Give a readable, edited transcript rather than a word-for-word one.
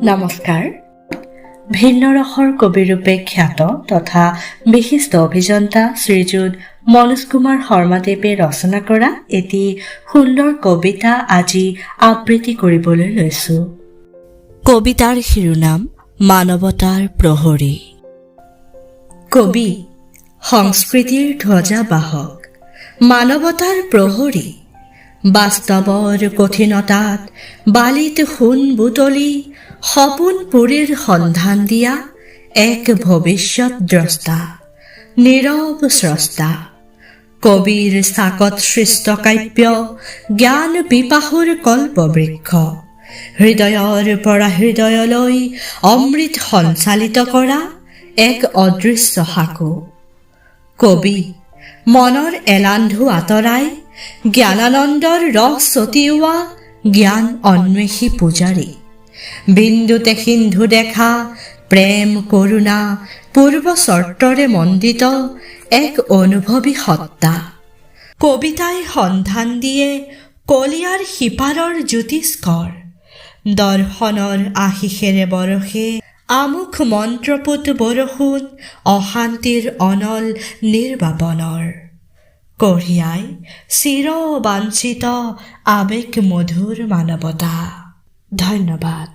নমস্কাৰ। ভিন্ন ৰসৰ কবিৰূপে খ্যাত তথা বিশিষ্ট অভিযন্তা শ্ৰীযুত মনোজ কুমাৰ শৰ্মাদেৱে ৰচনা কৰা এটি সুন্দৰ কবিতা আজি আবৃত্তি কৰিবলৈ লৈছো। কবিতাৰ শিৰোনাম মানৱতাৰ প্ৰহৰী। কবি সংস্কৃতিৰ ধ্বজা বাহক, মানৱতাৰ প্ৰহৰী। বাস্তৱৰ কঠিনতাত বালিত সোণ বুটলি সপোন পুৰীৰ সন্ধান দিয়া এক ভৱিষ্যত দ্ৰষ্টা, নীৰৱ স্ৰষ্টা। কবিৰ চাকত সৃষ্ট কাব্য জ্ঞান পিপাসুৰ কল্পবৃক্ষ, হৃদয়ৰ পৰা হৃদয়লৈ অমৃত সঞ্চালিত কৰা এক অদৃশ্য সাঁকো। কবি মনৰ এলান্ধু আঁতৰাই জ্ঞানানন্দৰ ৰস ছটিওৱা জ্ঞান অন্বেষী পূজাৰী। বিন্দুতে সিন্ধু দেখা প্ৰেম কৰুণা পূৰ্ব চৰ্তৰে মণ্ডিত এক অনুভৱী সত্তা। কবিতাই সন্ধান দিয়ে কলিয়াৰ সিপাৰৰ জ্যোতিষ্কৰ, দৰ্শনৰ আশিসেৰে বৰষে আমোক মন্ত্ৰপুত বৰষুণ অশান্তিৰ অনল নিৰ্বাপনৰ, কঢ়িয়াই চিৰ বাঞ্ছিত আবেগ মধুৰ মানৱতা। ধন্যবাদ।